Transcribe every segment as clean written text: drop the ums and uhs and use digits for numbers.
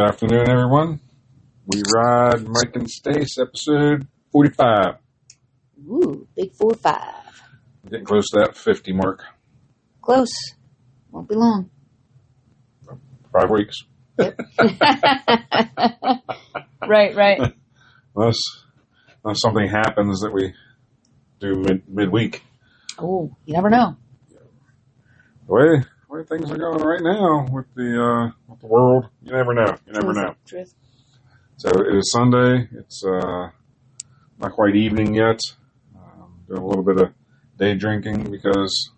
Good afternoon, everyone. We ride Mike and Stace, episode 45. Ooh, big 45. Getting close to that 50 mark. Close. Won't be long. 5 weeks. Yep. Right. Unless something happens that we do midweek. Oh, you never know. The way things are going right now with the world, you never know. You never know. Truth. So it is Sunday. It's not quite evening yet. Doing a little bit of day drinking because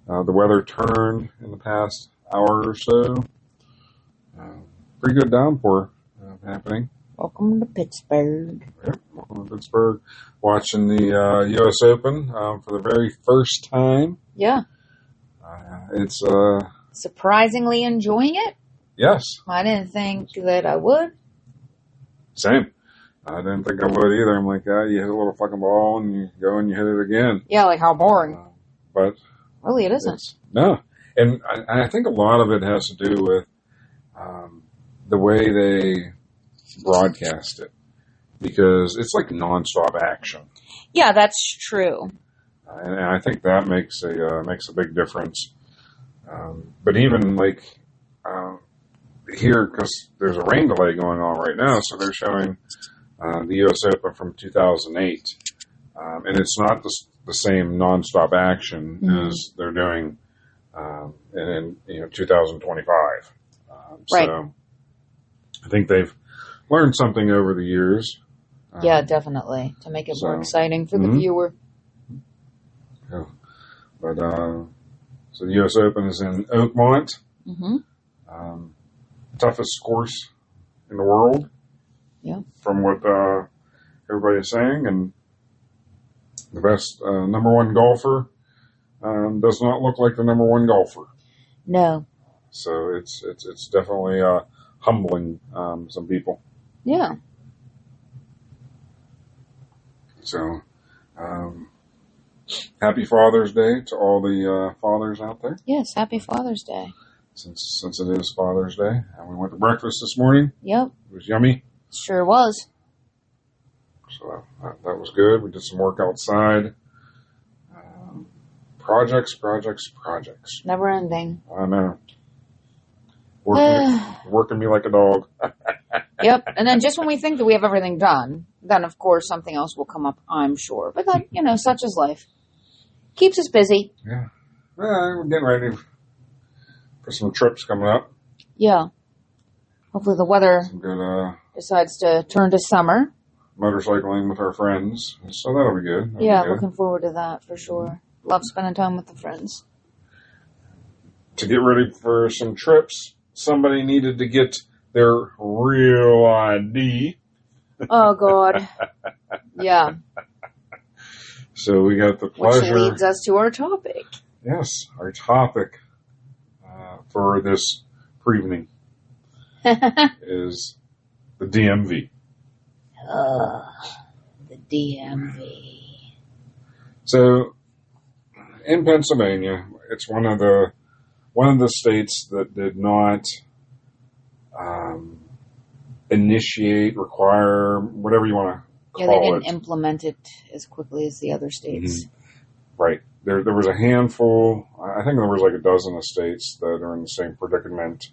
the weather turned in the past hour or so. Pretty good downpour happening. Welcome to Pittsburgh. Yep, welcome to Pittsburgh. Watching the U.S. Open for the very first time. Yeah. It's surprisingly enjoying it. Yes. I didn't think that I would. Same. I didn't think I would either. I'm like, you hit a little fucking ball and you go and you hit it again. Yeah, like how boring. But really, it isn't. No. And I think a lot of it has to do with the way they broadcast it. Because it's like nonstop action. Yeah, that's true. And I think that makes a big difference. But even like here, because there's a rain delay going on right now, so they're showing the U.S. Open from 2008, and it's not the same nonstop action as they're doing in 2025. Right. So I think they've learned something over the years. Yeah, definitely, to make it more exciting for the viewer. Yeah. But so the U.S. Open is in Oakmont. Toughest course in the world. Yeah. From what everybody's saying, and the best number one golfer does not look like the number one golfer. No. So it's definitely humbling some people. Yeah. So happy Father's Day to all the fathers out there. Yes, happy Father's Day. Since it is Father's Day. And we went to breakfast this morning. Yep. It was yummy. Sure was. So that was good. We did some work outside. Projects. Never ending. I know. Working me like a dog. Yep. And then just when we think that we have everything done, then of course something else will come up, I'm sure. But that, such is life. Keeps us busy. Yeah. Well, we're getting ready for some trips coming up. Yeah. Hopefully the weather decides to turn to summer. Motorcycling with our friends. So that'll be good. Looking forward to that for sure. Love spending time with the friends. To get ready for some trips, somebody needed to get their real ID. Oh, God. Yeah. So we got the pleasure. Which leads us to our topic. Yes, our topic for this evening is the DMV. The DMV. So, in Pennsylvania, it's one of the states that did not initiate, require, whatever you want to call it. Yeah, they didn't implement it as quickly as the other states. Mm-hmm. Right. There was a handful, I think there was like a dozen of states that are in the same predicament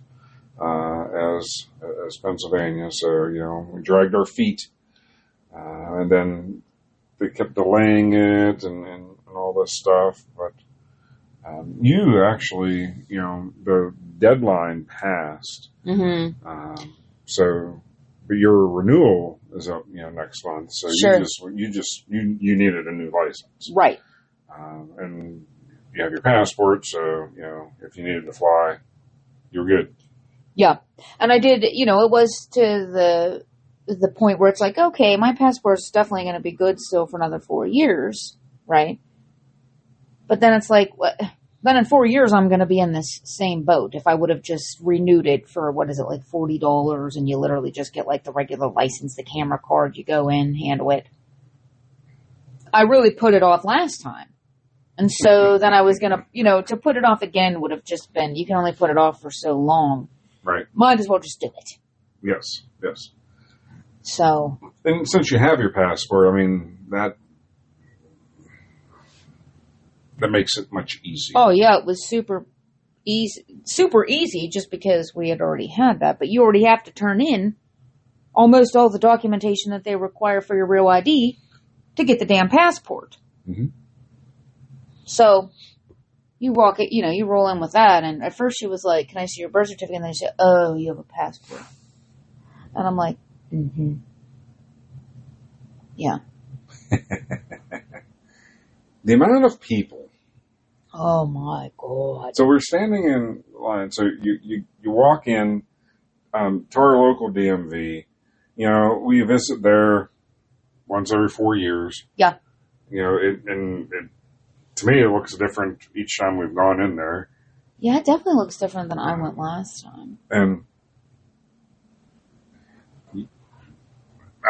as Pennsylvania. So, we dragged our feet. And then they kept delaying it and all this stuff. But you actually, the deadline passed. Mm-hmm. But your renewal is up, next month. So sure. you needed a new license. Right. And you have your passport. So, if you needed to fly, you're good. Yeah. And I did, it was to the point where it's like, okay, my passport's definitely going to be good still for another 4 years, right? But then it's like, then in 4 years, I'm going to be in this same boat. If I would have just renewed it for, like $40, and you literally just get like the regular license, the camera card, you go in, handle it. I really put it off last time. And so then I was going to, to put it off again would have just been, you can only put it off for so long. Right. Might as well just do it. Yes, yes. So. And since you have your passport, I mean, that makes it much easier. Oh, yeah, it was super easy just because we had already had that. But you already have to turn in almost all the documentation that they require for your real ID to get the damn passport. Mm-hmm. So you walk it, you roll in with that. And at first she was like, "Can I see your birth certificate?" And then she said, "Oh, you have a passport." And I'm like, "Mm-hmm. Yeah." The amount of people. Oh my God. So we're standing in line. So you walk in to our local DMV. We visit there once every 4 years. Yeah. To me, it looks different each time we've gone in there. Yeah, it definitely looks different than I went last time. And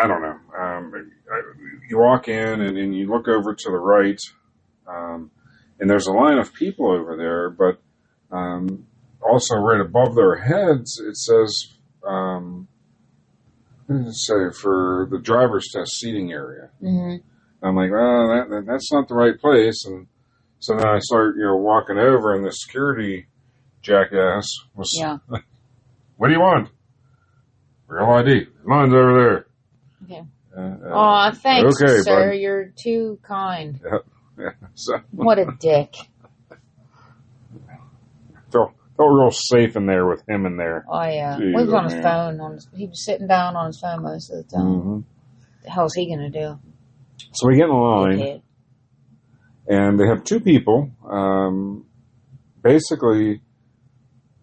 I don't know. You walk in and you look over to the right, and there's a line of people over there, but also right above their heads, it says, what does it say, for the driver's test seating area. Mm-hmm. I'm like, well, that's not the right place. And so then I start, walking over, and the security jackass was, like, "What do you want?" "Real ID. Mine's over there." Okay. Thanks, okay, sir. bud. You're too kind. Yeah. So, what a dick. Felt real safe in there with him in there. Oh, yeah. Jeez, he was on his phone. He was sitting down on his phone most of the time. Mm-hmm. The hell's he going to do? So we get in line, Dickhead. and they have two people, basically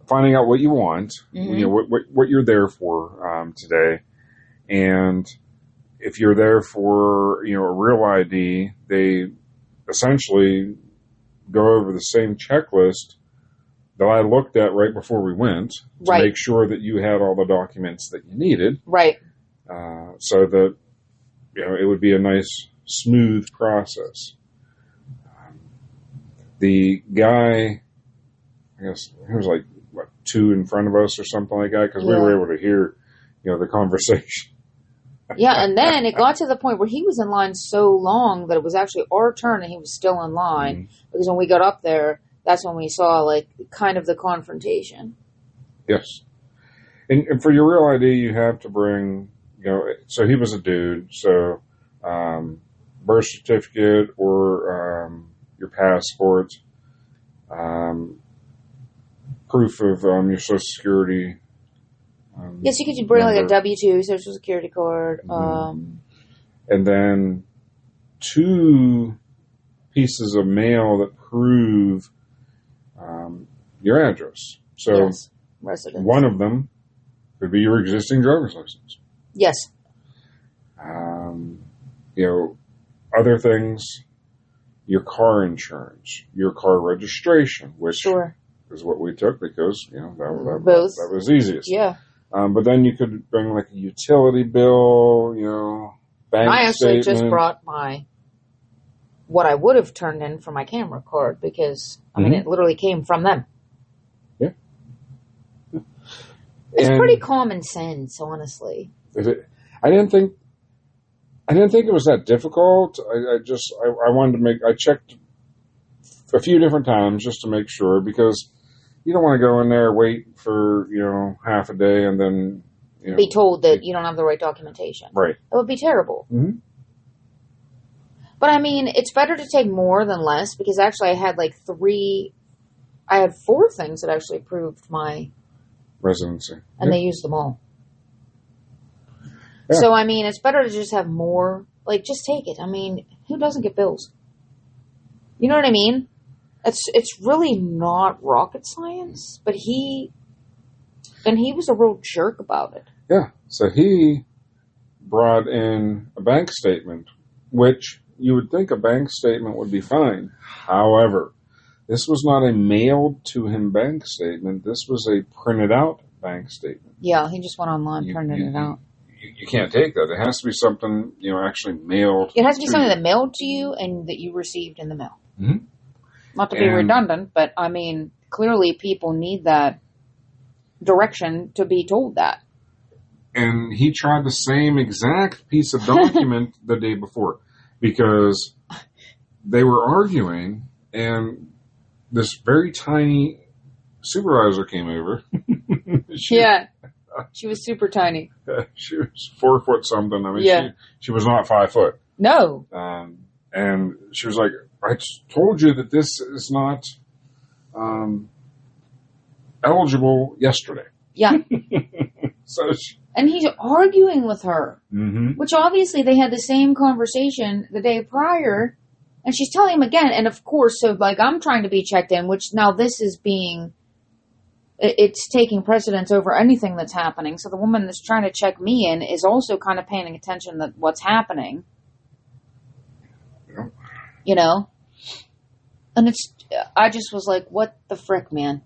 finding out what you want, what you're there for today, and if you're there for a real ID, they essentially go over the same checklist that I looked at right before we went to make sure that you had all the documents that you needed, right? So that it would be a nice, smooth process. The guy, I guess he was like, two in front of us or something like that, because we were able to hear, the conversation. Yeah, and then it got to the point where he was in line so long that it was actually our turn and he was still in line. Mm-hmm. Because when we got up there, that's when we saw, kind of the confrontation. Yes. And for your real ID, you have to bring, so he was a dude, so birth certificate or your passport, proof of your Social Security. Yes, you could bring a W-2, Social Security card. Mm-hmm. And then 2 pieces of mail that prove your address. So residence. One of them could be your existing driver's license. Yes. Other things, your car insurance, your car registration, which is what we took because, that was easiest. Yeah. But then you could bring a utility bill, bank statement. I actually just brought what I would have turned in for my camera card because, I mean, it literally came from them. Yeah. It's pretty common sense, honestly. I didn't think it was that difficult. I wanted to I checked a few different times just to make sure because you don't want to go in there, wait for, half a day and then, be told that you don't have the right documentation. Right. That would be terrible. Mm-hmm. But I mean, it's better to take more than less because actually I had I had 4 things that actually proved my residency. And they used them all. Yeah. So, I mean, it's better to just have more. Just take it. I mean, who doesn't get bills? You know what I mean? It's really not rocket science, but he was a real jerk about it. Yeah. So he brought in a bank statement, which you would think a bank statement would be fine. However, this was not a mailed to him bank statement. This was a printed out bank statement. Yeah, he just went online and printed it out. You can't take that. It has to be something, actually mailed. It has to be something that mailed to you and that you received in the mail. Mm-hmm. Not to be redundant, but I mean, clearly people need that direction to be told that. And he tried the same exact piece of document the day before because they were arguing, and this very tiny supervisor came over. She was super tiny. She was 4 foot something. I mean, she was not 5 foot. No. And she was like, I told you that this is not eligible yesterday. Yeah. And he's arguing with her, mm-hmm. which obviously they had the same conversation the day prior, and she's telling him again. And of course, so like I'm trying to be checked in, which now this is it's taking precedence over anything that's happening. So the woman that's trying to check me in is also kind of paying attention to what's happening. Yeah. You know? And I just was like, what the frick, man?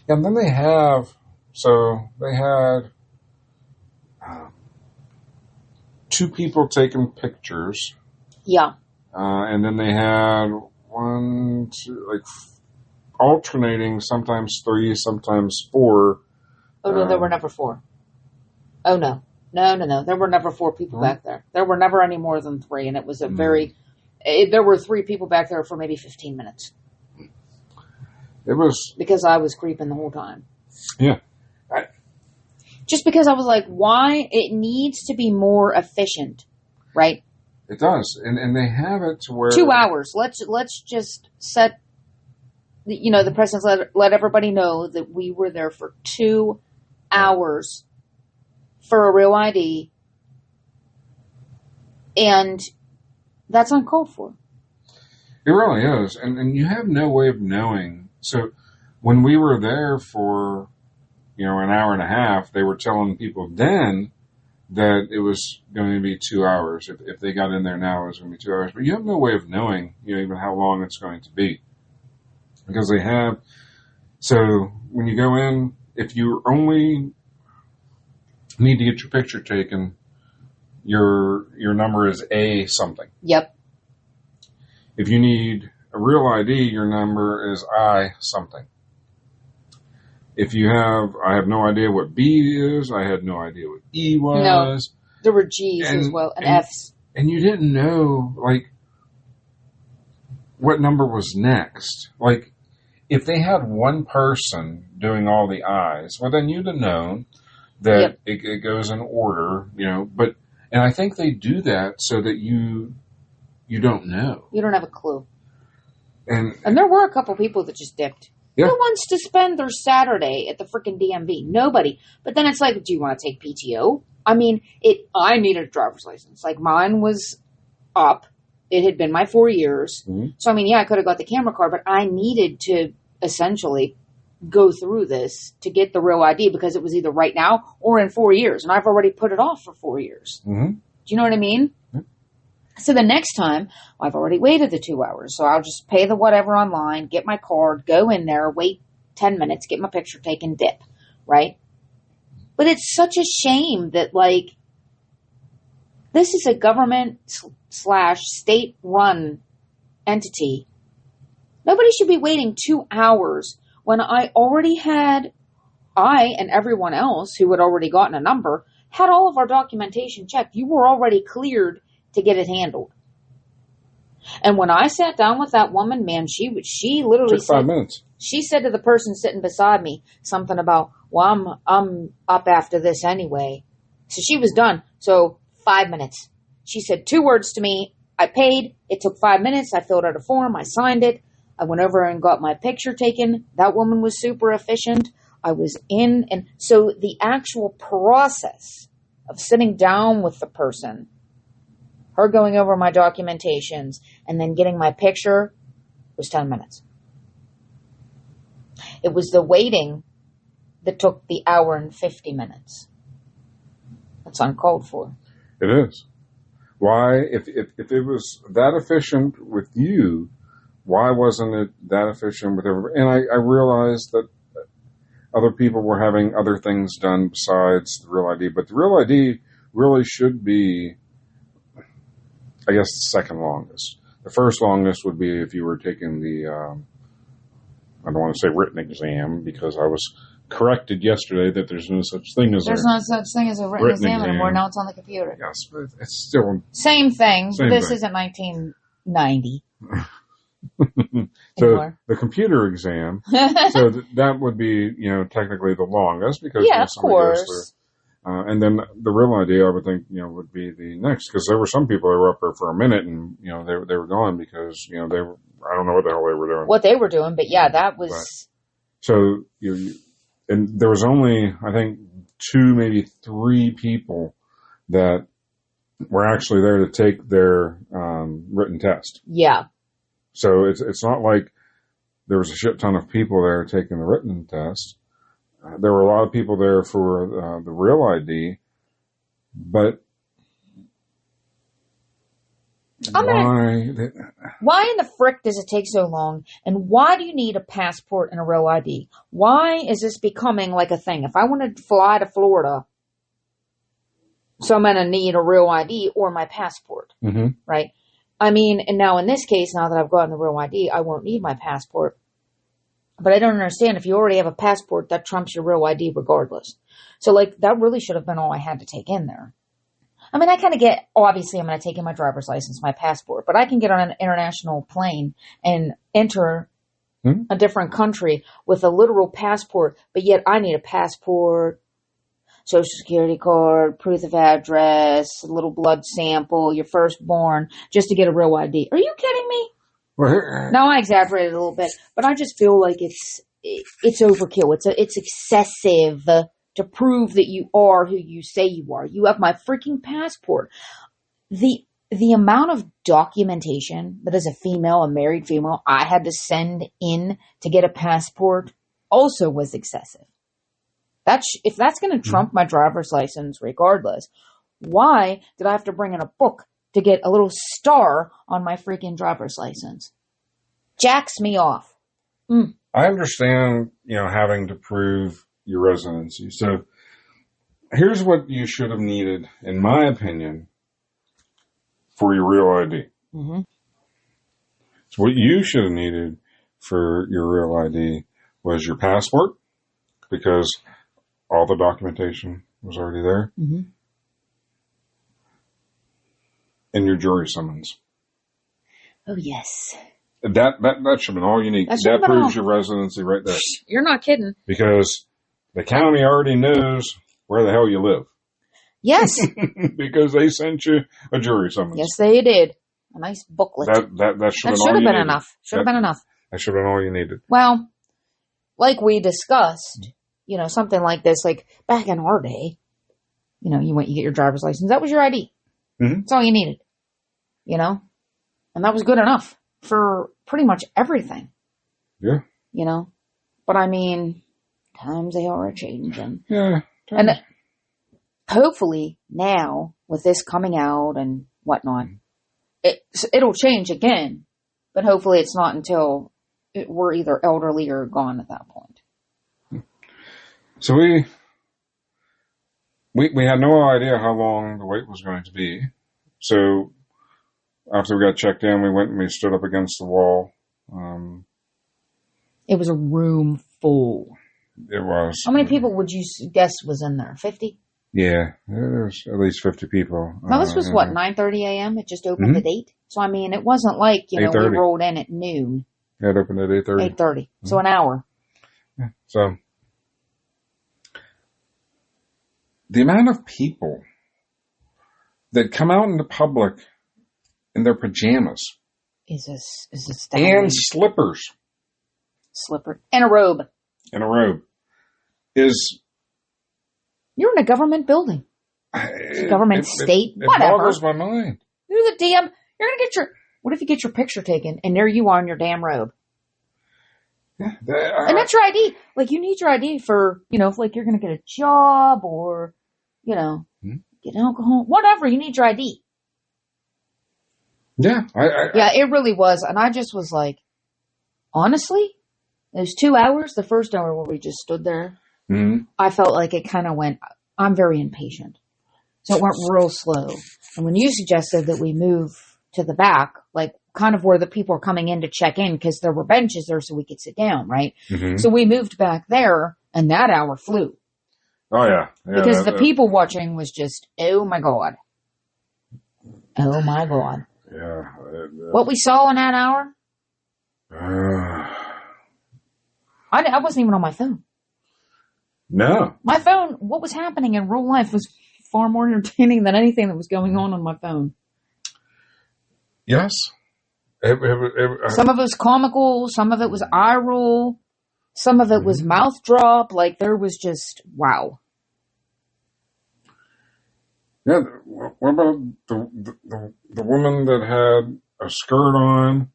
And then they had two people taking pictures. Yeah. And then they had alternating, sometimes 3, sometimes 4. Oh, no, there were never 4. Oh, no. No. There were never 4 people back there. There were never any more than 3, and it was there were 3 people back there for maybe 15 minutes. It was... Because I was creeping the whole time. Yeah. Just because I was like, why? It needs to be more efficient, right? It does. And they have it to where... 2 hours. Let's just set... the precedence, let everybody know that we were there for 2 hours for a real ID, and that's uncalled for. It really is, and you have no way of knowing. So when we were there for, an hour and a half, they were telling people then that it was going to be 2 hours. If they got in there now, it was going to be 2 hours. But you have no way of knowing, even how long it's going to be. Because they have, so when you go in, if you only need to get your picture taken, your number is A something. Yep. If you need a real ID, your number is I something. If you I have no idea what B is, I had no idea what E was. No, there were G's as well, and F's. And you didn't know, what number was next. If they had one person doing all the I's, well, then you'd have known that it goes in order, and I think they do that so that you don't know. You don't have a clue. And there were a couple people that just dipped. Yeah. Who wants to spend their Saturday at the freaking DMV? Nobody. But then it's like, do you want to take PTO? I mean, I needed a driver's license. Mine was up. It had been my 4 years. Mm-hmm. So, I mean, I could have got the camera card, but I needed to essentially go through this to get the real ID because it was either right now or in 4 years. And I've already put it off for 4 years. Mm-hmm. Do you know what I mean? Mm-hmm. So the next time, I've already waited the 2 hours. So I'll just pay the whatever online, get my card, go in there, wait 10 minutes, get my picture taken, dip. Right? But it's such a shame that, this is a government / state-run entity. Nobody should be waiting 2 hours when I and everyone else who had already gotten a number, had all of our documentation checked. You were already cleared to get it handled. And when I sat down with that woman, man, she literally took 5 minutes. She said to the person sitting beside me something about, well, I'm up after this anyway. So she was done. So 5 minutes. She said 2 words to me. I paid. It took 5 minutes. I filled out a form. I signed it. I went over and got my picture taken. That woman was super efficient. I was in. And so the actual process of sitting down with the person, her going over my documentations, and then getting my picture was 10 minutes. It was the waiting that took the hour and 50 minutes. That's uncalled for. It is. Why, if it was that efficient with you, why wasn't it that efficient with everybody? And I realized that other people were having other things done besides the real ID, but the real ID really should be, I guess, the second longest. The first longest would be if you were taking the, I don't want to say written exam because I was corrected yesterday that there's no such thing as there's no such thing as a written exam anymore. Now it's on the computer. Yes, but it's still same thing. This thing. isn't 1990. So the computer exam, so that would be, technically the longest because of course. Goes through, and then the real idea, I would think, would be the next, because there were some people that were up there for a minute and, they were gone because, they were, I don't know what the hell they were doing. What they were doing, but yeah, that was. Right. So and there was only, I think, 2, maybe 3 people that were actually there to take their written test. Yeah. So it's not like there was a shit ton of people there taking the written test. There were a lot of people there for the real ID, but why in the frick does it take so long? And why do you need a passport and a real ID? Why is this becoming like a thing? If I want to fly to Florida, so I'm going to need a real ID or my passport, right? I mean, and now in this case, now that I've gotten the real ID, I won't need my passport. But I don't understand. If you already have a passport, that trumps your real ID regardless. So, that really should have been all I had to take in there. I mean, I kind of get, obviously, I'm going to take in my driver's license, my passport, but I can get on an international plane and enter a different country with a literal passport, but yet I need a passport, Social Security card, proof of address, a little blood sample, your firstborn, just to get a real ID. Are you kidding me? No, I exaggerated a little bit, but I just feel like it's overkill. It's excessive to prove that you are who you say you are. You have my freaking passport. The amount of documentation that as a married female, I had to send in to get a passport also was excessive. If that's going to trump my driver's license regardless, why did I have to bring in a book to get a little star on my freaking driver's license? Jacks me off. I understand, having to prove your residency. So here's what you should have needed, in my opinion, for your real ID. So what you should have needed for your real ID was your passport, because all the documentation was already there, and your jury summons. Oh, yes. That should have been all you need. That proves your residency right there. You're not kidding. Because the county already knows where the hell you live. Yes. Because they sent you a jury summons. Yes, they did. A nice booklet. That should have been enough. Should have been enough. That should have been all you needed. Well, like we discussed, something like this, like back in our day, you get your driver's license. That was your ID. That's all you needed. And that was good enough for pretty much everything. Yeah. But I mean, times they are changing. Yeah. And hopefully now with this coming out and whatnot, it'll change again, but hopefully it's not until we're either elderly or gone at that point. So we had no idea how long the wait was going to be. So after we got checked in, we went and we stood up against the wall. It was a room full. It was. How many people would you guess was in there? 50? Yeah, there was at least 50 people. Now this was 9:30 a.m.? It just opened at 8? So I mean, it wasn't like, we rolled in at noon. Yeah, it opened at 8:30. 8:30. So an hour. Yeah. So the amount of people that come out into public in their pajamas is astounding. And slippers. And a robe. Is... You're in a government building. Government state. Whatever. It boggles my mind. You're going to get your... What if you get your picture taken and there you are in your damn robe? Yeah. And that's your ID. Like, you need your ID for, if like you're going to get a job or, get alcohol. Whatever. You need your ID. Yeah. Yeah, it really was. And I just was like, honestly, those 2 hours, the first hour where we just stood there, I felt like it kind of went, I'm very impatient. So it went real slow. And when you suggested that we move to the back, like kind of where the people are coming in to check in, because there were benches there so we could sit down, right? So we moved back there, And that hour flew. Oh, yeah. Because the people watching was just, oh my God. Oh my God. Yeah. What we saw in that hour? I wasn't even on my phone. No. My phone, what was happening in real life was far more entertaining than anything that was going on my phone. Yes. Some of it was comical. Some of it was eye roll. Some of it was mouth drop. Like, there was just, wow. Yeah. What about the woman that had a skirt on?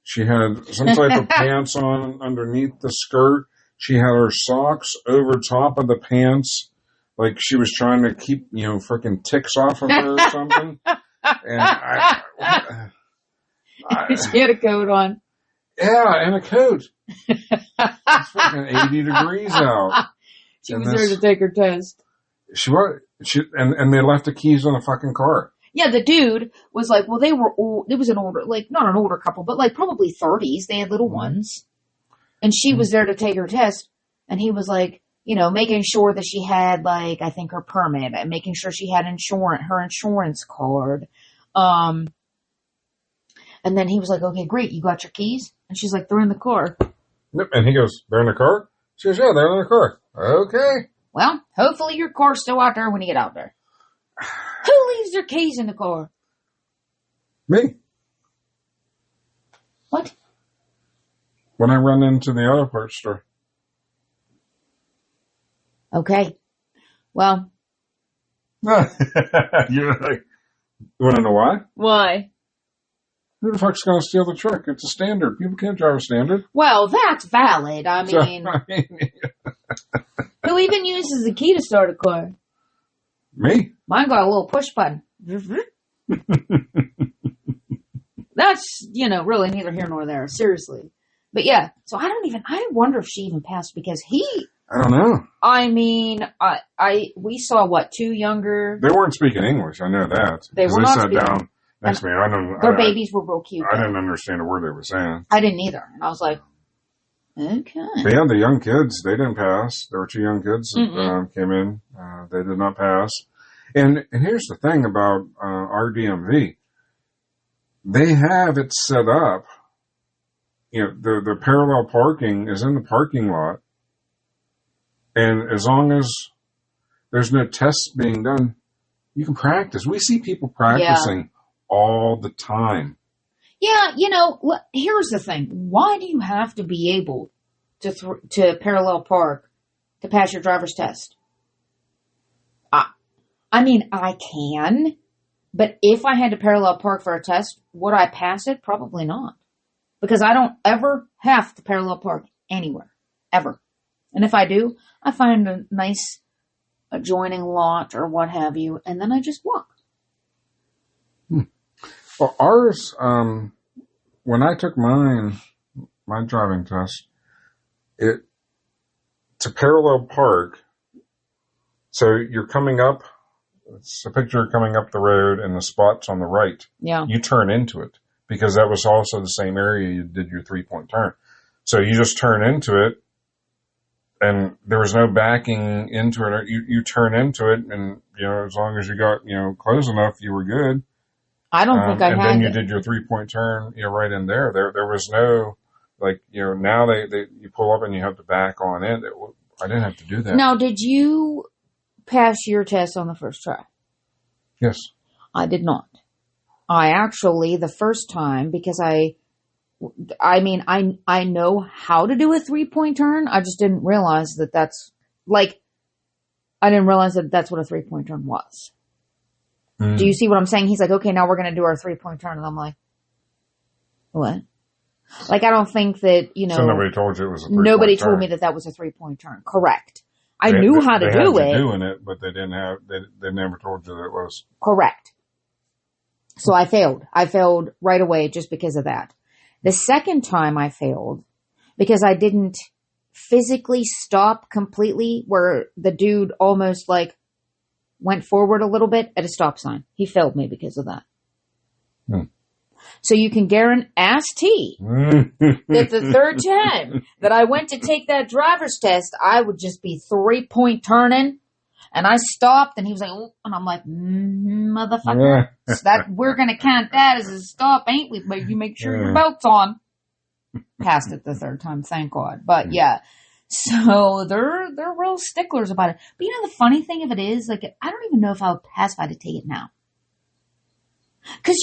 She had some type of pants on underneath the skirt. She had her socks over top of the pants, like she was trying to keep, freaking ticks off of her or something. And she had a coat on. Yeah, and a coat. It's fucking 80 degrees out. She was there to take her test. She was. And they left the keys on the fucking car. Yeah, the dude was like, well, they were old. It was an older, like, not an older couple, but like probably 30s. They had little ones. And she was there to take her test. And he was like, making sure that she had, like, I think her permit and making sure she had her insurance card. And then he was like, okay, great. You got your keys? And she's like, they're in the car. Yep. And he goes, they're in the car? She goes, yeah, they're in the car. Okay. Well, hopefully your car's still out there when you get out there. Who leaves their keys in the car? Me. What? When I run into the auto parts store. Okay. Well. You're like, you want to know why? Why? Who the fuck's going to steal the truck? It's a standard. People can't drive a standard. Well, that's valid. I mean, who even uses a key to start a car? Me. Mine got a little push button. That's, really neither here nor there. Seriously. But yeah, so I wonder if she even passed because I don't know. I mean, we saw two younger. They weren't speaking English. I know that. They were not speaking. They sat down next to me. Their babies were real cute. I didn't understand a word they were saying. I didn't either. And I was like, okay. But yeah, the young kids, they didn't pass. There were two young kids that came in. They did not pass. And here's the thing about our DMV. They have it set up. The parallel parking is in the parking lot. And as long as there's no tests being done, you can practice. We see people practicing all the time. Yeah, here's the thing. Why do you have to be able to parallel park to pass your driver's test? I mean, I can, but if I had to parallel park for a test, would I pass it? Probably not. Because I don't ever have to parallel park anywhere. Ever. And if I do, I find a nice adjoining lot or what have you, and then I just walk. Well, ours, when I took my driving test, to parallel park, so you're coming up, it's a picture coming up the road and the spot's on the right. Yeah. You turn into it because that was also the same area you did your 3-point turn. So you just turn into it and there was no backing into it. You turn into it and, as long as you got, close enough, you were good. I don't think I had. And then you did your 3-point turn, right in there. There was no, now you pull up and you have to back on in. I didn't have to do that. Now, did you pass your test on the first try? Yes. I did not. I actually, the first time, because I know how to do a 3-point turn. I just didn't realize that's what a 3-point turn was. Do you see what I'm saying? He's like, okay, now we're going to do our 3-point turn. And I'm like, what? I don't think that, So nobody told you it was a 3-point turn? Nobody told me that was a 3-point turn. Correct. I knew how to do it. Doing it, but they never told you that it was. Correct. So I failed. I failed right away just because of that. The second time I failed because I didn't physically stop completely where the dude almost went forward a little bit at a stop sign. He failed me because of that. So you can guarantee that the third time that I went to take that driver's test, I would just be 3-point turning. And I stopped, and he was like, oh, and I'm like, motherfucker, so that we're going to count that as a stop, ain't we? But you make sure your belt's on. Passed it the third time, thank God. But yeah, so they're real sticklers about it. But you know, the funny thing of it is, like, I don't even know if I would pass if I had to take it now. Because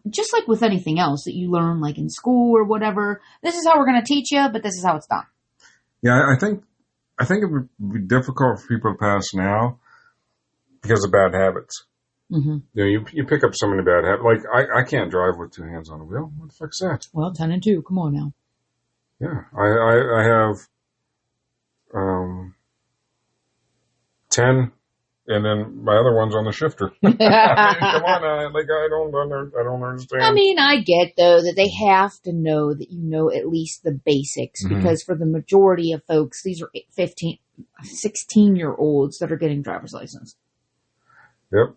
just like with anything else that you learn, like in school or whatever, this is how we're going to teach you, but this is how it's done. Yeah, I think it would be difficult for people to pass now because of bad habits. Mm-hmm. You know, you pick up so many bad habits. Like, I can't drive with 2 hands on the wheel. What the fuck's that? Well, 10 and 2. Come on now. Yeah, I have 10, and then my other one's on the shifter. I mean, come on, I don't understand. I mean, I get though that they have to know that you know at least the basics, because for the majority of folks, these are 16-year-olds that are getting driver's license. Yep.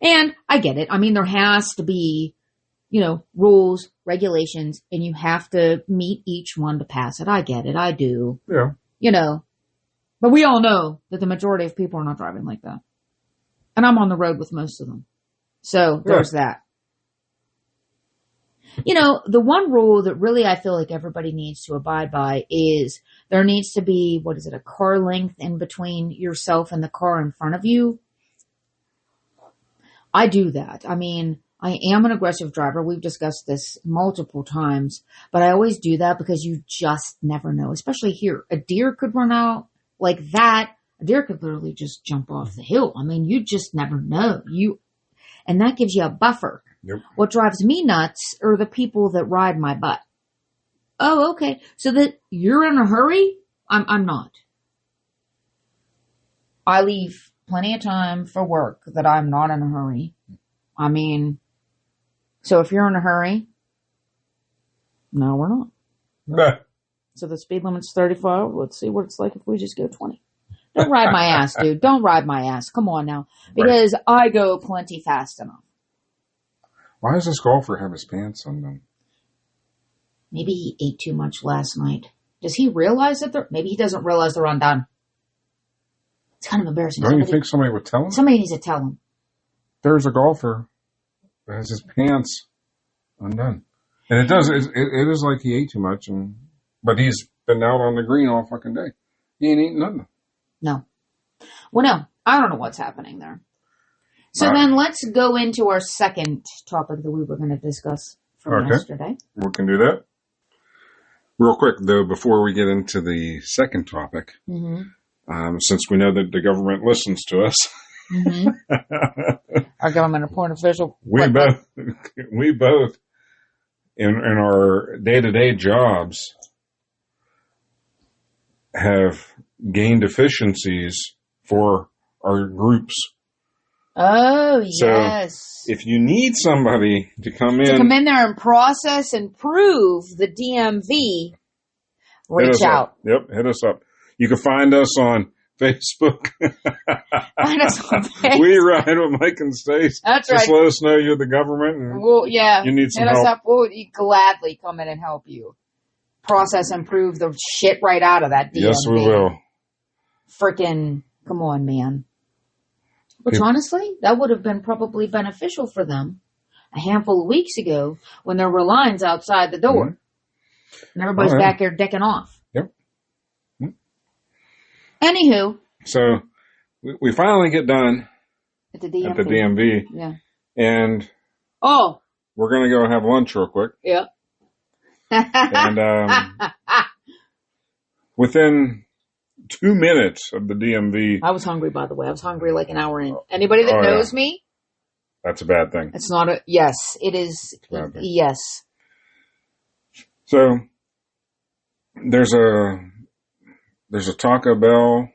And I get it. I mean, there has to be, you know, rules, regulations, and you have to meet each one to pass it. I get it. I do. Yeah. You know, but we all know that the majority of people are not driving like that. And I'm on the road with most of them. So there's that. You know, the one rule that really I feel like everybody needs to abide by is there needs to be, a car length in between yourself and the car in front of you. I do that. I mean, I am an aggressive driver. We've discussed this multiple times, but I always do that because you just never know, especially here. A deer could run out like that. A deer could literally just jump off the hill. I mean, you just never know. And that gives you a buffer. Yep. What drives me nuts are the people that ride my butt. Oh, okay. So that you're in a hurry? I'm not. I leave plenty of time for work that I'm not in a hurry. I mean, so if you're in a hurry, no, we're not. Nah. So the speed limit's 35. Let's see what it's like if we just go 20. Don't ride my ass, dude. Don't ride my ass. Come on now. Because I go plenty fast enough. Why does this golfer have his pants undone? Maybe he ate too much last night. Does he realize that maybe he doesn't realize they're undone. It's kind of embarrassing. Don't you think somebody would tell him? Somebody needs to tell him. There's a golfer that has his pants undone. And it is like he ate too much, but he's been out on the green all fucking day. He ain't eating nothing. No. Well, no. I don't know what's happening there. So then let's go into our second topic that we were going to discuss from yesterday. We can do that. Real quick, though, before we get into the second topic, since we know that the government listens to us. Our government appointed official. We both, in our day-to-day jobs, have gained efficiencies for our groups. Oh, yes. So if you need somebody to come in there and process and prove the DMV, reach out. Yep, hit us up. You can find us on Facebook. Find us on Facebook. We ride with Mike and Stace. That's Just right. let us know you're the government. And you need some help. Hit us up. We'll gladly come in and help you process and prove the shit right out of that DMV. Yes, we will. Freaking, come on, man. Which honestly, that would have been probably beneficial for them a handful of weeks ago when there were lines outside the door. And everybody's back there decking off. Yep. Anywho. So, we finally get done at the DMV. At the DMV. Yeah. And we're going to go have lunch real quick. Yeah. And within 2 minutes of the DMV. I was hungry, by the way. I was hungry like an hour in. Anybody that knows me? That's a bad thing. It's not yes, it is. Yes. So, there's a Taco Bell,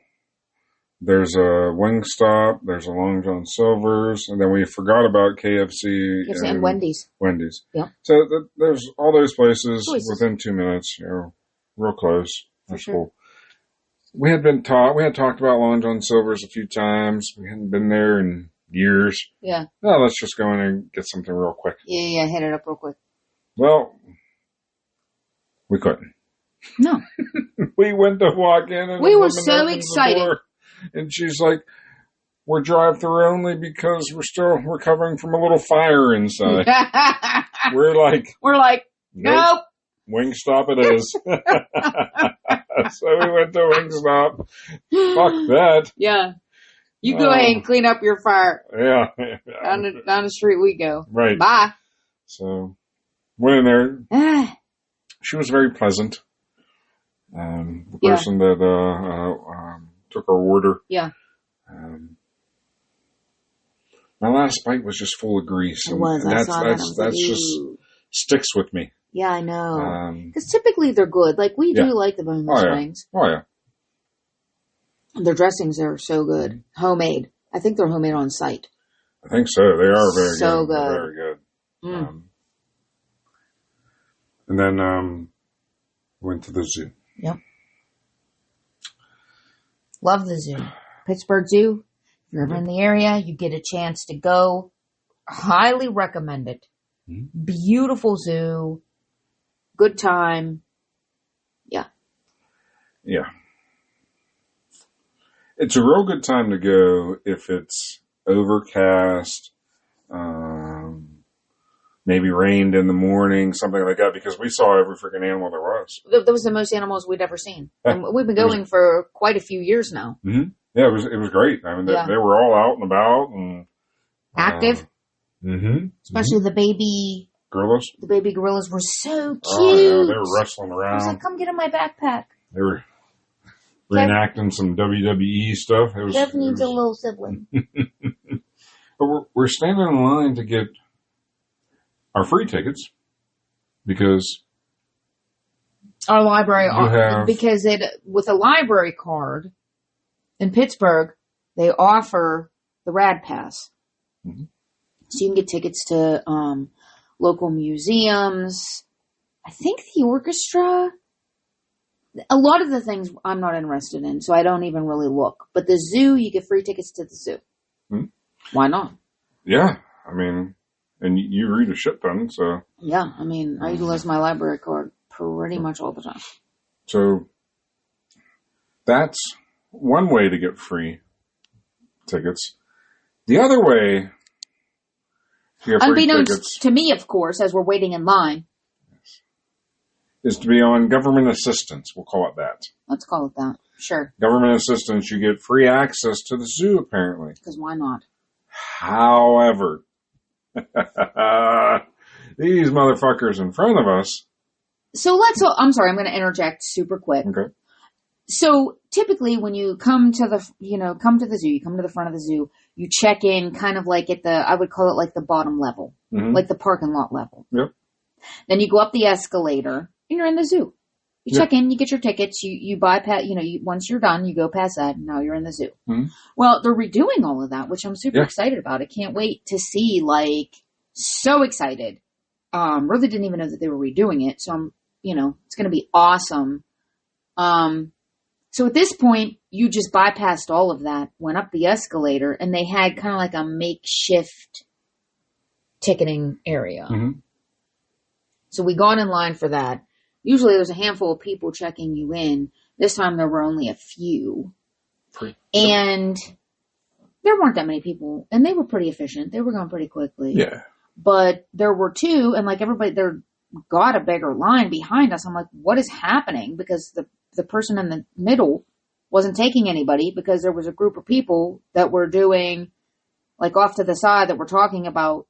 there's a Wingstop, there's a Long John Silver's, and then we forgot about KFC and Wendy's. Yeah. So there's all those places within 2 minutes, real close. That's cool. We had talked about Long John Silver's a few times. We hadn't been there in years. Yeah. No, let's just go in and get something real quick. Yeah, hit it up real quick. Well, we couldn't. No. We went to walk in and we were so excited. And she's like, we're drive-through only because we're still recovering from a little fire inside. We're like, nope. Wingstop it is. So we went to Wingstop. Fuck that. Yeah. You go ahead and clean up your fire. Yeah. Down the street we go. Right. Bye. So, went in there. She was very pleasant. The person that took our order. Yeah. My last bite was just full of grease. It was. And that's just sticks with me. Yeah, I know. Because typically they're good. Like, we do like the boneless wings. Oh, yeah. Their dressings are so good. Homemade. I think they're homemade on site. I think so. They are very good. So good. They're very good. And then went to the zoo. Yep. Love the zoo. Pittsburgh Zoo. If you're ever in the area, you get a chance to go. Highly recommend it. Mm-hmm. Beautiful zoo. Good time. Yeah. Yeah. It's a real good time to go if it's overcast, maybe rained in the morning, something like that, because we saw every freaking animal there was. That was the most animals we'd ever seen. And we've been going for quite a few years now. Mm-hmm. Yeah, it was great. I mean, they were all out and about and active. Especially the baby gorillas. The baby gorillas were so cute. Oh, yeah, they were wrestling around. I was like, come get in my backpack. They were reenacting some WWE stuff. Jeff needs a little sibling. But we're standing in line to get our free tickets because our library, because with a library card in Pittsburgh, they offer the Rad Pass. Mm-hmm. So you can get tickets to local museums. I think the orchestra. A lot of the things I'm not interested in, so I don't even really look. But the zoo, you get free tickets to the zoo. Hmm? Why not? Yeah, I mean, and you read a shit ton, so. Yeah, I mean, I utilize my library card pretty much all the time. So, that's one way to get free tickets. The other way to get free tickets, to me, of course, as we're waiting in line, is to be on government assistance. We'll call it that. Let's call it that. Sure. Government assistance, you get free access to the zoo, apparently. Because why not? However, these motherfuckers in front of us. So I'm sorry, I'm going to interject super quick. Okay. So typically when you come to the zoo, you come to the front of the zoo, you check in kind of like I would call it like the bottom level, like the parking lot level. Yep. Then you go up the escalator and you're in the zoo. You check in, you get your tickets, you bypass, once you're done, you go past that, and now you're in the zoo. Mm-hmm. Well, they're redoing all of that, which I'm super excited about. I can't wait to see, so excited. Really didn't even know that they were redoing it, so I'm, it's going to be awesome. So at this point, you just bypassed all of that, went up the escalator, and they had kind of like a makeshift ticketing area. Mm-hmm. So we got in line for that. Usually there's a handful of people checking you in. This time there were only a few. And there weren't that many people. And they were pretty efficient. They were going pretty quickly. Yeah. But there were two, and everybody there got a bigger line behind us. I'm like, what is happening? Because the person in the middle wasn't taking anybody because there was a group of people that were doing, off to the side that were talking about,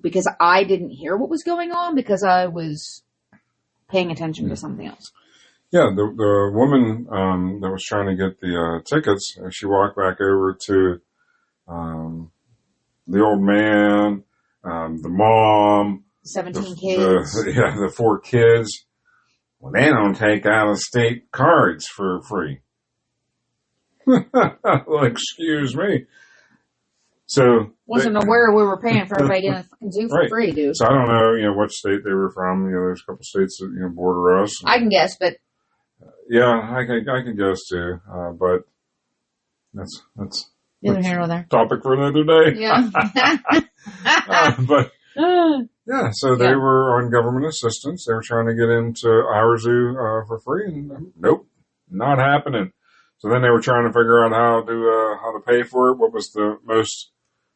because I didn't hear what was going on because I was paying attention to something else. Yeah, the woman that was trying to get the tickets, she walked back over to the old man, the mom, 17 kids. The 4 kids. Well, they don't take out-of-state cards for free. Well, excuse me. So wasn't aware we were paying for everybody in a fucking zoo for free, dude. So I don't know, what state they were from. There's a couple states that border us. I can guess, but yeah, I can guess too. But that's Neither here nor there. Topic for another day. Yeah. But yeah, so they were on government assistance. They were trying to get into our zoo for free, and nope, not happening. So then they were trying to figure out how to pay for it. What was the most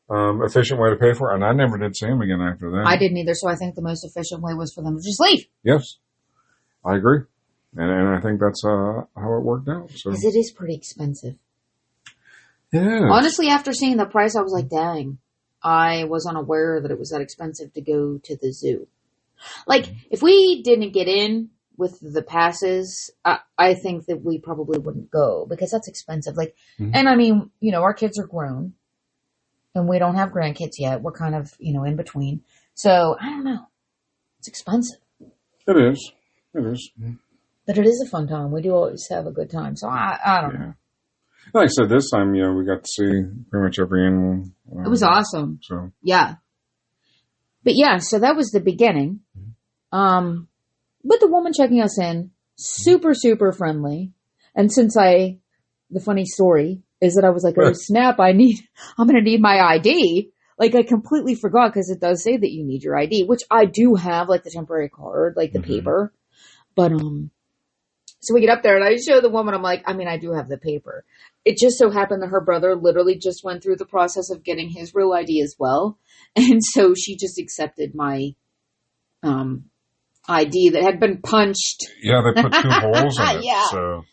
efficient way to pay for it? And I never did see them again after that. I didn't either. So I think the most efficient way was for them to just leave. Yes, I agree, and I think that's how it worked out. So because it is pretty expensive. Yeah. Honestly, after seeing the price, I was like, dang, I was unaware that it was that expensive to go to the zoo. Like, if we didn't get in with the passes, I think that we probably wouldn't go because that's expensive. Like, and I mean, you know, our kids are grown and we don't have grandkids yet. We're kind of, you know, in between. So, I don't know. It's expensive. It is. It is. But it is a fun time. We do always have a good time. So, I don't know. Like I said, this time, you know, we got to see pretty much every animal. It was awesome. So yeah. But yeah, so that was the beginning. But the woman checking us in, super, super friendly. And since the funny story is that I was like, oh snap, I'm going to need my ID. Like I completely forgot because it does say that you need your ID, which I do have, like the temporary card, like the paper. But, so we get up there and I show the woman, I'm like, I mean, I do have the paper. It just so happened that her brother literally just went through the process of getting his real ID as well. And so she just accepted my ID that had been punched. Yeah, they put 2 holes in it. Yeah. So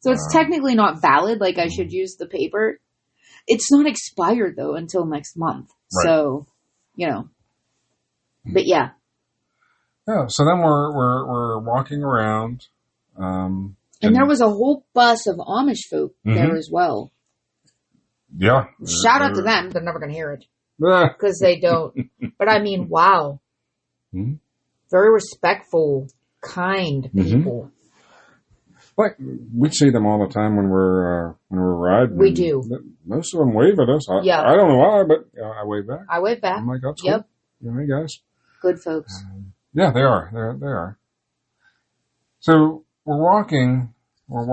it's technically not valid. Like I should use the paper. It's not expired though until next month. Right. So, you know, but yeah. Yeah. So then we're walking around. And there was a whole bus of Amish folk there as well. Yeah. Shout out to them. They're never going to hear it. Because they don't. But I mean, wow. Very respectful, kind people. Like, we see them all the time when we're riding. We do. Most of them wave at us. I don't know why, but I wave back. I wave back. I'm like, that's cool. You know, hey guys. Good folks. Yeah, they are. They are. So, we're walking, was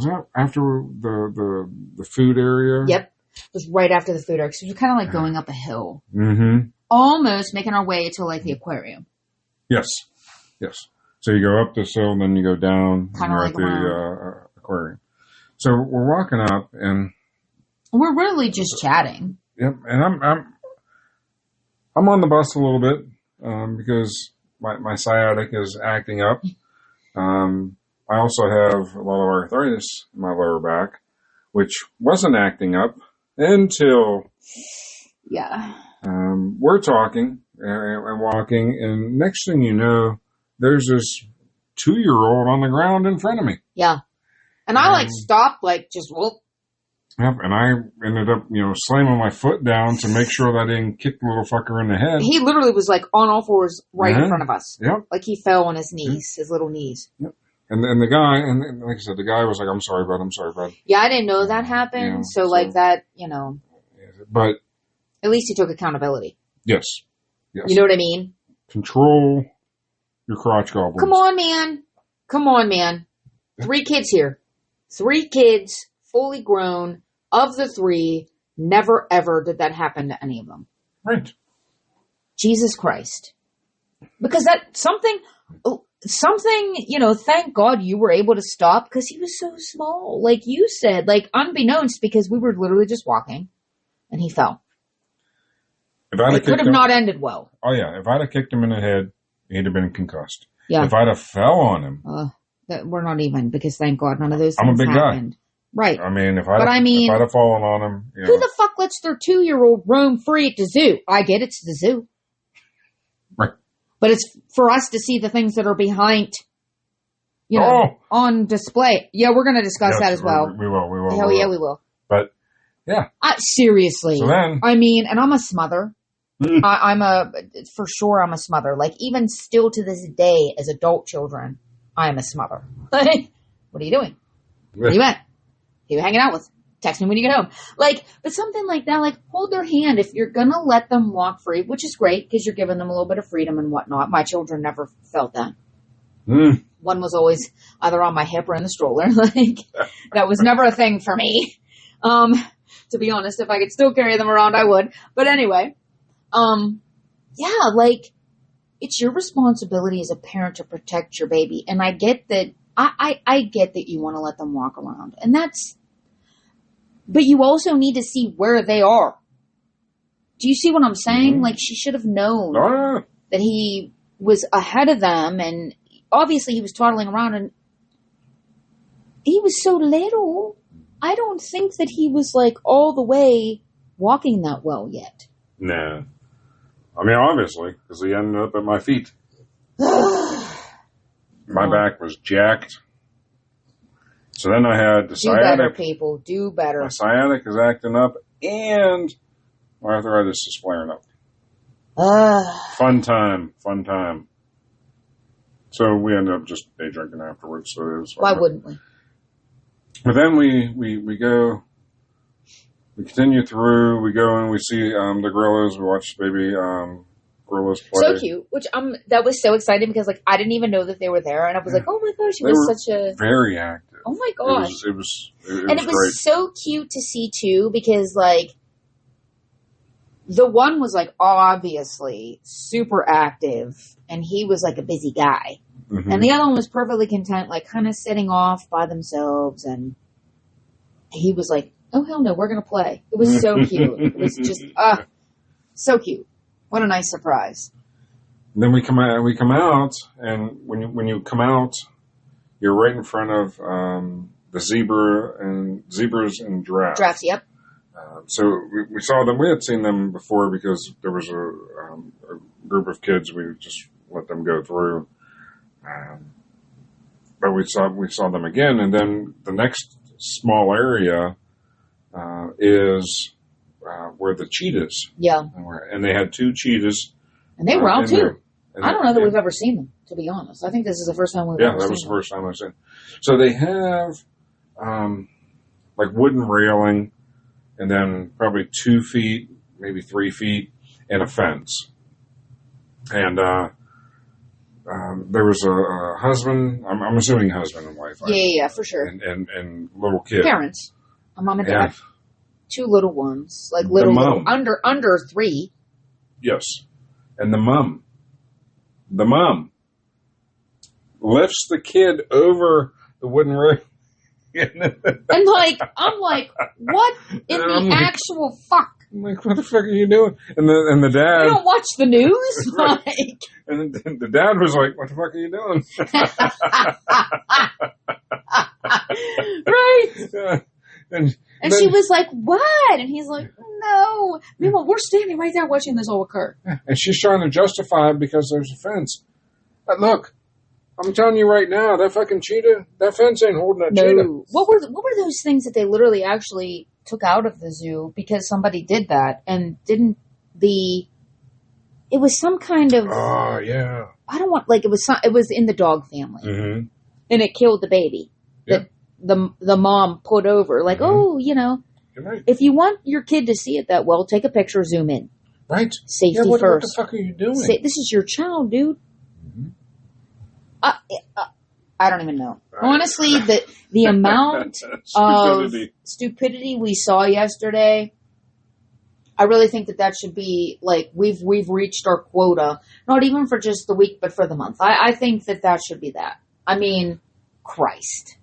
that after the food area? Yep. It was right after the food area. So it was kind of like going up a hill. Almost making our way to like the aquarium. Yes. So you go up this hill and then you go down kind of like at the aquarium. So we're walking up and we're really just chatting. Yep. And I'm on the bus a little bit, because my sciatic is acting up. I also have a lot of arthritis in my lower back, which wasn't acting up until we're talking and walking, and next thing you know, there's this 2-year-old on the ground in front of me. Yeah. And I stopped, just whoop. Yep, and I ended up, slamming my foot down to make sure that I didn't kick the little fucker in the head. He literally was on all fours right in front of us. Yep. Like he fell on his knees, his little knees. Yep. And then the guy, and like I said, the guy was like, I'm sorry, bud. Yeah, I didn't know that happened. So that, But. At least he took accountability. Yes. You know what I mean? Control your crotch goblins. Come on, man. 3 kids here. 3 kids, fully grown. Of the 3, never ever did that happen to any of them. Right. Jesus Christ. Because that something, thank God you were able to stop because he was so small. Like you said, unbeknownst, because we were literally just walking and he fell. It could have not ended well. Oh yeah. If I'd have kicked him in the head, he'd have been concussed. Yeah. If I'd have fell on him. We're not even, because thank God none of those things I'm a big happened. Guy. Right. I mean, if I'd have fallen on him. Who the fuck lets their 2-year-old roam free at the zoo? I get it's the zoo. Right. But it's for us to see the things that are behind, on display. Yeah, we're going to discuss that as well. We will. Hell yeah, we will. But, yeah. Seriously. So then. I mean, and I'm a smother. For sure I'm a smother. Even still to this day, as adult children, I am a smother. What are you doing? Where you at? Who you hanging out with? Text me when you get home. But something like that, hold their hand if you're gonna let them walk free, which is great because you're giving them a little bit of freedom and whatnot. My children never felt that. Mm. One was always either on my hip or in the stroller. Like, that was never a thing for me. To be honest, if I could still carry them around, I would. But anyway, yeah, like, it's your responsibility as a parent to protect your baby. And I get that, I get that you want to let them walk around. And but you also need to see where they are. Do you see what I'm saying? Mm-hmm. Like, she should have known Ah. that he was ahead of them, and obviously he was toddling around, and he was so little. I don't think that he was, like, all the way walking that well yet. Nah. I mean, obviously, because he ended up at my feet. My back was jacked. So then I had the Do better, sciatic. people. Do better. My sciatic is acting up, and my arthritis is flaring up. Fun time. So we ended up just day drinking afterwards. So it was Why wouldn't we? But then we go, we continue through, we go and we see the gorillas, we watch baby gorillas play. So cute, which that was so exciting because, like, I didn't even know that they were there, and I was like, oh my gosh, it was such a... very active. Oh my gosh. It was great. So cute to see too, because, like, the one was, like, obviously super active, and he was, like, a busy guy. Mm-hmm. And the other one was perfectly content, like, kind of sitting off by themselves, and he was like, oh, hell no, we're going to play. It was so cute. It was just, so cute. What a nice surprise. And then we come out, and when you come out, you're right in front of the zebras and giraffes. Giraffes, yep. So we saw them. We had seen them before because there was a group of kids. We just let them go through. But we saw them again, and then the next small area is where the cheetahs. Yeah. And they had two cheetahs. And they were out too. I don't know that yeah. we've ever seen them, to be honest. I think this is the first time we've ever seen them. Yeah, that was the first time I've seen them. So they have like wooden railing, and then probably 2 feet, maybe 3 feet, and a fence. And there was a husband, I'm assuming husband and wife. Right? Yeah, for sure. And little kid. Parents. A mom and dad. Yeah. 2 little ones. Like little under 3. Yes. And the mom lifts the kid over the wooden railing. And, like, I'm like, what in the actual fuck? I'm like, what the fuck are you doing? And the dad... You don't watch the news? Like... And the dad was like, what the fuck are you doing? Right. And she was like, what? And he's like, no. Meanwhile, we're standing right there watching this all occur. And she's trying to justify it because there's a fence. But look, I'm telling you right now, that fucking cheetah, that fence ain't holding that cheetah. What were those things that they literally actually took out of the zoo because somebody did that and it was some kind of... Oh, yeah. I don't want... Like, it was in the dog family. Mm-hmm. And it killed the baby. Yeah. That the mom put over. Like, oh, you know, right. If you want your kid to see it that well, take a picture, zoom in. Right. Safety what first. What the fuck are you doing? This is your child, dude. Mm-hmm. I don't even know. Honestly, the amount of stupidity we saw yesterday, I really think that should be, like, we've reached our quota, not even for just the week, but for the month. I think that should be that. I mean, Christ.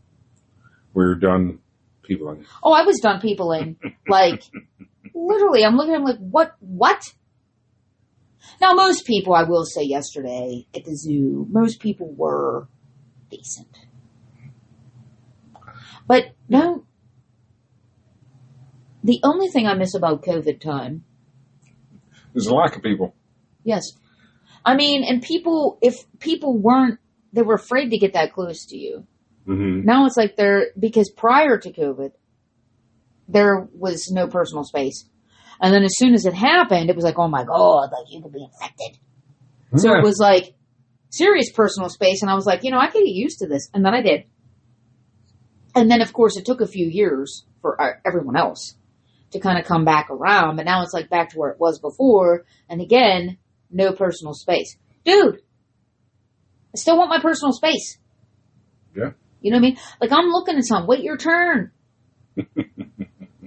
We're done peopling. Oh, I was done peopling. Like, literally, I'm looking at him like, what? Now, most people, I will say yesterday at the zoo, most people were decent. But no, the only thing I miss about COVID time... There's a lack of people. Yes. I mean, and if people weren't, they were afraid to get that close to you. Mm-hmm. Now it's like because prior to COVID, there was no personal space. And then as soon as it happened, it was like, oh my God, like you could be infected. Yeah. So it was like serious personal space. And I was like, I could get used to this. And then I did. And then, of course, it took a few years for everyone else to kind of come back around. But now it's like back to where it was before. And again, no personal space. Dude, I still want my personal space. Yeah. You know what I mean? Like, I'm looking at something. Wait your turn.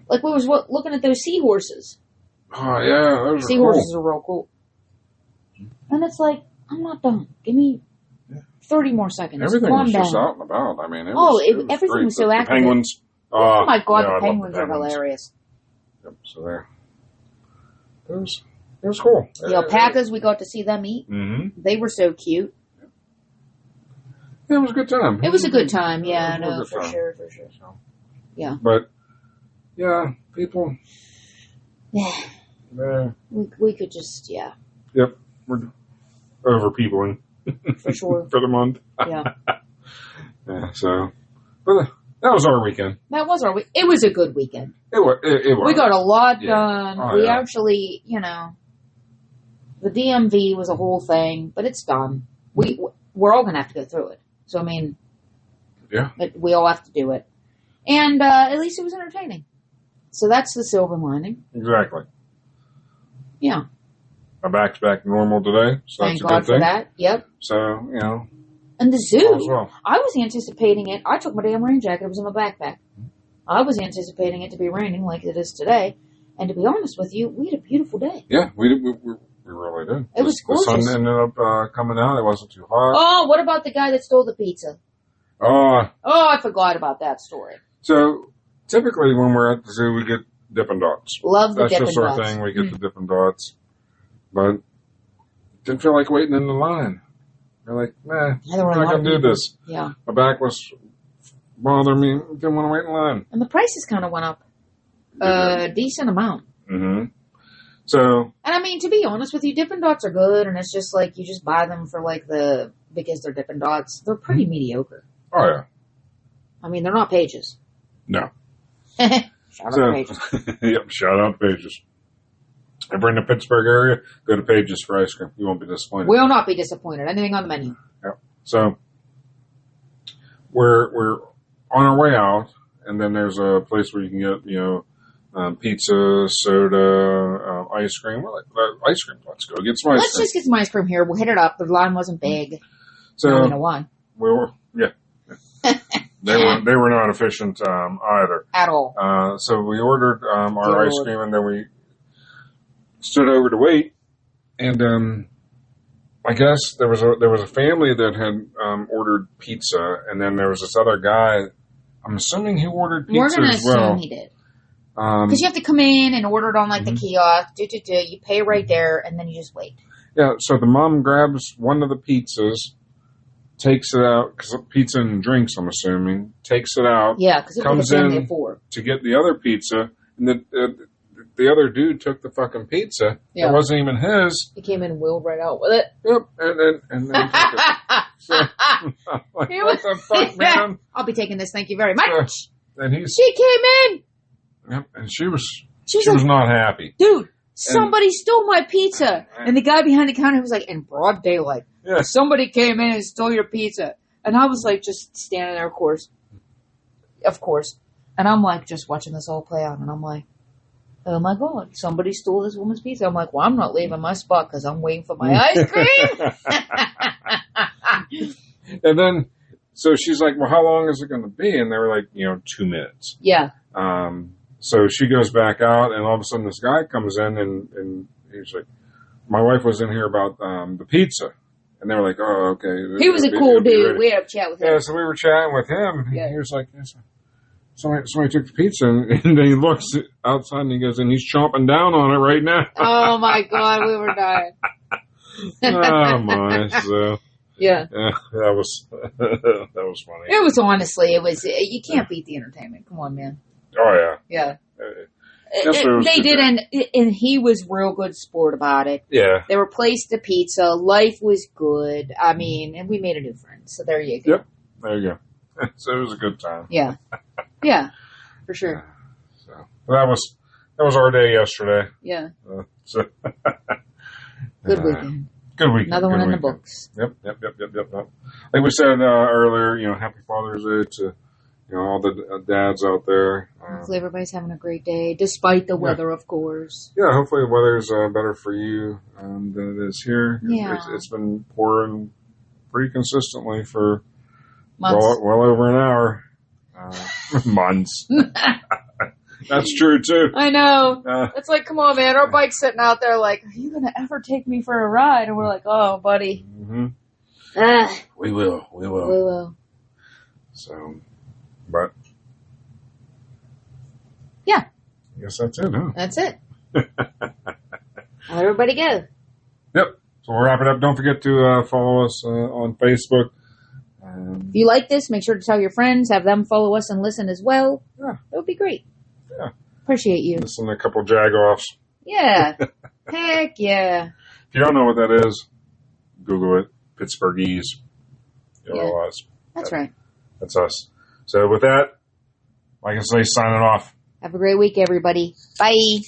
Like, we was looking at those seahorses. Oh, yeah. Those are Seahorses cool. are real cool. And it's like, I'm not done. Give me 30 more seconds. Everything Calm was just down. out and about. I mean, Everything great. was so The active. penguins. Oh my God, yeah, the I love penguins are hilarious. Yep, so there. It was cool. The alpacas, we got to see them eat. Mm-hmm. They were so cute. Yeah, it was a good time. It was a good time, yeah, It was a no, good for time. sure, for sure. So. Yeah. But, yeah, people. We could just, yeah. Yep, we're over peopling. For sure. For the month. Yeah. Yeah, so. But that was our weekend. That was it was a good weekend. It was. We got a lot done. Oh, we yeah. actually, the DMV was a whole thing, but it's done. We're all going to have to go through it. So, I mean, yeah, we all have to do it. And at least it was entertaining. So that's the silver lining. Exactly. Yeah. My back's back to normal today, so Thank that's a God good thing. for that. Yep. So, And the zoo, as well. I was anticipating it. I took my damn rain jacket. It was in my backpack. I was anticipating it to be raining like it is today. And to be honest with you, we had a beautiful day. Yeah, we really did. It was gorgeous. The sun ended up coming out. It wasn't too hot. Oh, what about the guy that stole the pizza? Oh, I forgot about that story. So, typically when we're at the zoo, we get Dippin' Dots. Love the That's Dippin' just our Dots. thing. We get the Dippin' Dots. But didn't feel like waiting in the line. We're like, nah, Yeah, there were a I'm not lot going of to do people. this. Yeah. My back was bothering me. Didn't want to wait in line. And the prices kind of went up a decent amount. Mm-hmm. So, And I mean, to be honest with you, Dippin' Dots are good, and it's just like you just buy them for because they're Dippin' Dots. They're pretty mediocre. oh yeah. I mean, they're not Pages. No. Shout out to Pages. Yep, shout out to Pages. If we're in the Pittsburgh area, go to Pages for ice cream. You won't be disappointed. Will not be disappointed. Anything on the menu. Yep. So we're on our way out, and then there's a place where you can get pizza, soda, ice cream. We're like, ice cream. Let's go get some ice Let's cream. just get some ice cream here. We'll hit it up. The line wasn't big. So Now we know why. we were, yeah. They were not efficient either. At all. So we ordered our Dear ice Lord. cream, and then we stood over to wait. And I guess there was a family that had ordered pizza, and then there was this other guy. I'm assuming he ordered We're pizza going to as well. assume he did. Because you have to come in and order it on the kiosk. You pay right there, and then you just wait. Yeah. So the mom grabs one of the pizzas, takes it out, because pizza and drinks, I'm assuming, takes it out. Yeah, because it was Comes a family in of 4. to get the other pizza, and the other dude took the fucking pizza. Yeah. It wasn't even his. He came in and wheeled right out with it. Yep, and then took it. So, I'm like, what the fuck, man? I'll be taking this. Thank you very much. And She came in. yep, and she was like, not happy. Dude, somebody stole my pizza. And the guy behind the counter was like, in broad daylight. Yeah. Somebody came in and stole your pizza. And I was like, just standing there, of course. And I'm like, just watching this all play out. And I'm like, oh my God, somebody stole this woman's pizza. I'm like, well, I'm not leaving my spot because I'm waiting for my ice cream. And then, so she's like, well, how long is it going to be? And they were like, 2 minutes. Yeah. So she goes back out, and all of a sudden this guy comes in, and he's like, my wife was in here about the pizza. And they were like, oh, okay. He was a cool dude. We had a chat with him. Yeah, so we were chatting with him. Yeah. He was like, somebody took the pizza, and then he looks outside, and he goes, and he's chomping down on it right now. Oh, my God. We were dying. Oh, my. So, Yeah. that was funny. It was honestly, you can't beat the entertainment. Come on, man. Oh, yeah. Yeah. Yes, it was They good did, day. and he was real good sport about it. Yeah. They replaced the pizza. Life was good. I mean, and we made a new friend. So there you go. Yep. There you go. So it was a good time. Yeah. Yeah. For sure. So that was our day yesterday. Yeah. So Good weekend. Good weekend. Another one good in the weekend. books. Yep. Like we said earlier, Happy Father's Day to all the dads out there. Hopefully everybody's having a great day, despite the weather, of course. Yeah, hopefully the weather's better for you than it is here. Yeah. It's been pouring pretty consistently for Months. well over an hour. Months. That's true too. I know. It's like, come on, man. Our bike's sitting out there like, are you going to ever take me for a ride? And we're like, oh, buddy. Mm-hmm. Ah, We will. we will. So, but Yeah. I guess that's it, huh? That's it. Let everybody go. Yep. So we'll wrap it up. Don't forget to follow us on Facebook. If you like this, make sure to tell your friends, have them follow us and listen as well. Yeah. That would be great. Yeah. Appreciate you. Listen to a couple jag-offs. Yeah. Heck yeah. If you don't know what that is, Google it. Pittsburghese. You'll us. That's right. That's us. So with that, like I say, signing off. Have a great week, everybody. Bye.